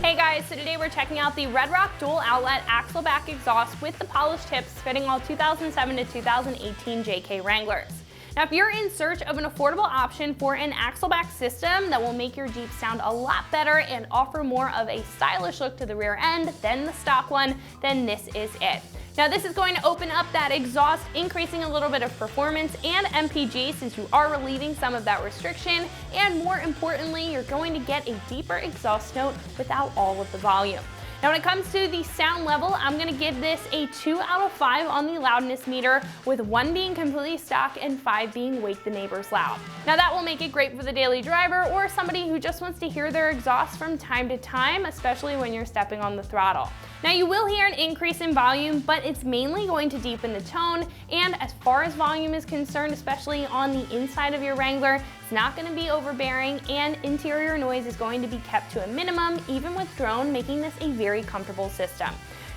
Hey guys, so today we're checking out the Red Rock dual outlet axle back exhaust with the polished tips fitting all 2007 to 2018 JK Wranglers. Now if you're in search of an affordable option for an axle back system that will make your Jeep sound a lot better and offer more of a stylish look to the rear end than the stock one, then this is it. Now this is going to open up that exhaust, increasing a little bit of performance and MPG since you are relieving some of that restriction, and more importantly, you're going to get a deeper exhaust note without all of the volume. Now when it comes to the sound level, I'm going to give this a 2 out of 5 on the loudness meter, with 1 being completely stock and 5 being wake the neighbors loud. Now that will make it great for the daily driver or somebody who just wants to hear their exhaust from time to time, especially when you're stepping on the throttle. Now you will hear an increase in volume, but it's mainly going to deepen the tone, and as far as volume is concerned, especially on the inside of your Wrangler, it's not going to be overbearing, and interior noise is going to be kept to a minimum, even with drone, making this a very comfortable system.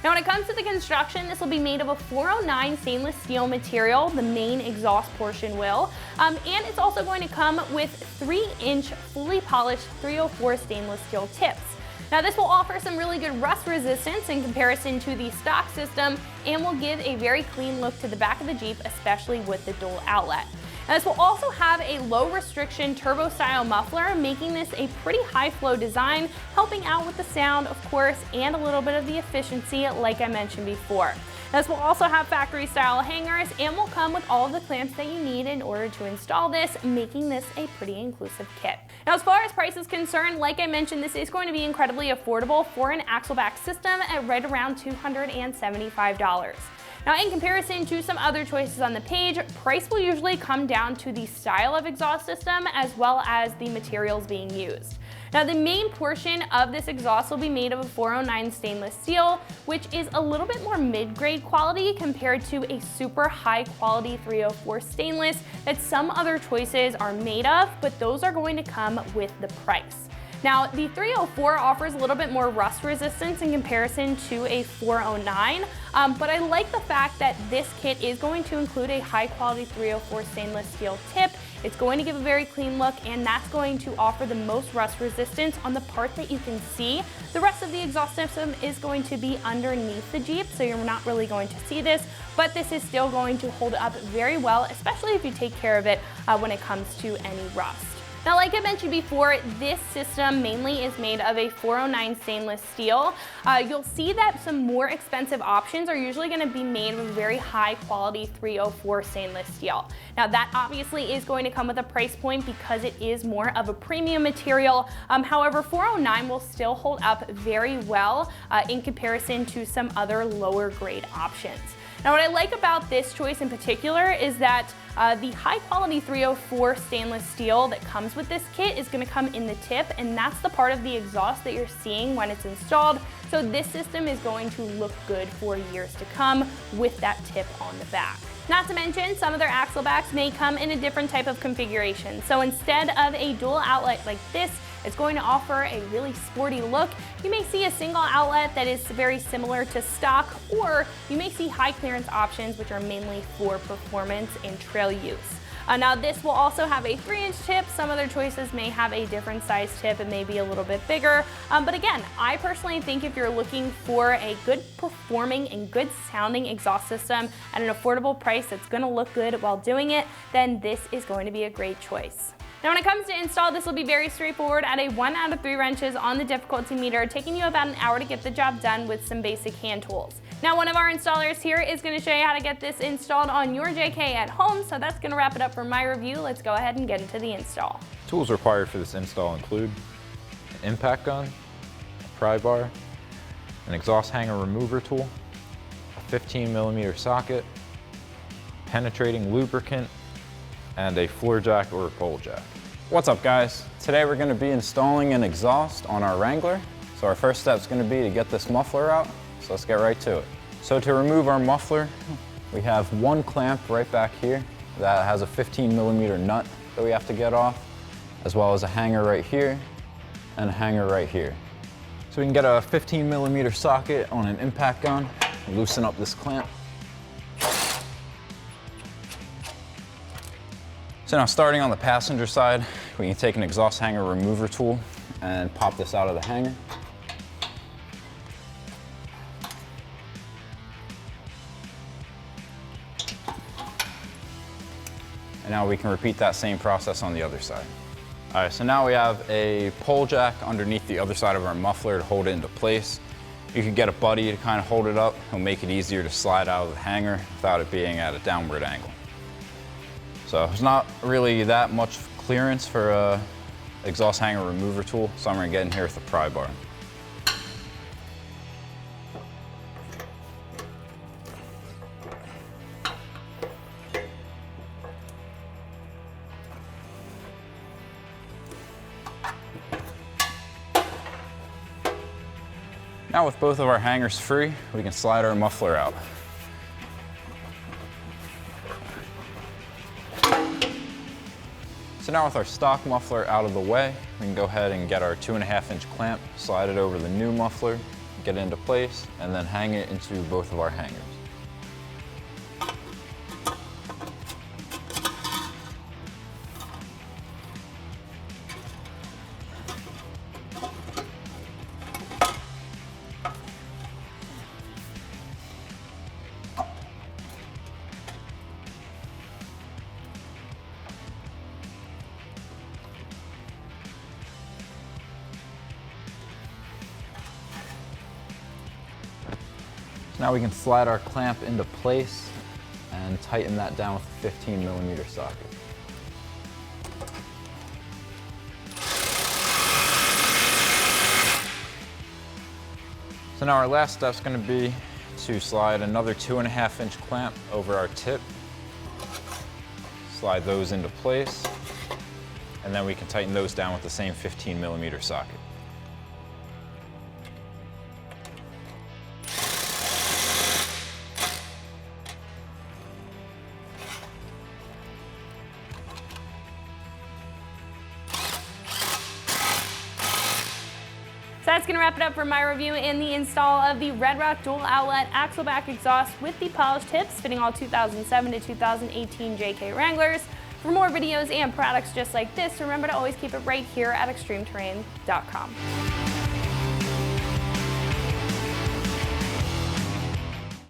Now when it comes to the construction, this will be made of a 409 stainless steel material, the main exhaust portion will, and it's also going to come with 3-inch fully polished 304 stainless steel tips. Now this will offer some really good rust resistance in comparison to the stock system, and will give a very clean look to the back of the Jeep, especially with the dual outlet. Now this will also have a low restriction turbo style muffler, making this a pretty high flow design, helping out with the sound of course, and a little bit of the efficiency like I mentioned before. This will also have factory style hangers and will come with all of the clamps that you need in order to install this, making this a pretty inclusive kit. Now as far as price is concerned, like I mentioned, this is going to be incredibly affordable for an axle back system at right around $275. Now in comparison to some other choices on the page, price will usually come down to the style of exhaust system as well as the materials being used. Now the main portion of this exhaust will be made of a 409 stainless steel, which is a little bit more mid-grade quality compared to a super high quality 304 stainless that some other choices are made of, but those are going to come with the price. Now, the 304 offers a little bit more rust resistance in comparison to a 409, but I like the fact that this kit is going to include a high quality 304 stainless steel tip. It's going to give a very clean look, and that's going to offer the most rust resistance on the part that you can see. The rest of the exhaust system is going to be underneath the Jeep, so you're not really going to see this, but this is still going to hold up very well, especially if you take care of it when it comes to any rust. Now, like I mentioned before, this system mainly is made of a 409 stainless steel. You'll see that some more expensive options are usually going to be made with very high quality 304 stainless steel. Now that obviously is going to come with a price point because it is more of a premium material. However, 409 will still hold up very well in comparison to some other lower grade options. Now what I like about this choice in particular is that the high quality 304 stainless steel that comes with this kit is going to come in the tip, and that's the part of the exhaust that you're seeing when it's installed. So this system is going to look good for years to come with that tip on the back. Not to mention, some of their axle backs may come in a different type of configuration. So instead of a dual outlet like this, it's going to offer a really sporty look. You may see a single outlet that is very similar to stock, or you may see high clearance options which are mainly for performance and trail use. Now this will also have a 3-inch tip. Some other choices may have a different size tip and maybe a little bit bigger. But again, I personally think if you're looking for a good performing and good sounding exhaust system at an affordable price that's going to look good while doing it, then this is going to be a great choice. Now when it comes to install, this will be very straightforward at a 1 out of 3 wrenches on the difficulty meter, taking you about an hour to get the job done with some basic hand tools. Now one of our installers here is going to show you how to get this installed on your JK at home, so that's going to wrap it up for my review. Let's go ahead and get into the install. Tools required for this install include an impact gun, a pry bar, an exhaust hanger remover tool, a 15mm socket, penetrating lubricant, and a floor jack or a pole jack. What's up, guys? Today we're going to be installing an exhaust on our Wrangler. So our first step is going to be to get this muffler out. So let's get right to it. So to remove our muffler, we have one clamp right back here that has a 15mm nut that we have to get off, as well as a hanger right here and a hanger right here. So we can get a 15mm socket on an impact gun and loosen up this clamp. So now, starting on the passenger side, we can take an exhaust hanger remover tool and pop this out of the hanger. And now we can repeat that same process on the other side. All right, so now we have a pole jack underneath the other side of our muffler to hold it into place. You can get a buddy to kind of hold it up. It'll make it easier to slide out of the hanger without it being at a downward angle. So there's not really that much clearance for a exhaust hanger remover tool, so I'm gonna get in here with a pry bar. Now with both of our hangers free, we can slide our muffler out. So now with our stock muffler out of the way, we can go ahead and get our 2.5-inch clamp, slide it over the new muffler, get it into place, and then hang it into both of our hangers. Now we can slide our clamp into place and tighten that down with a 15mm socket. So now our last step is going to be to slide another 2.5-inch clamp over our tip. Slide those into place, and then we can tighten those down with the same 15mm socket. So that's going to wrap it up for my review and the install of the Red Rock dual outlet axle back exhaust with the polished tips fitting all 2007 to 2018 JK Wranglers. For more videos and products just like this, remember to always keep it right here at extremeterrain.com.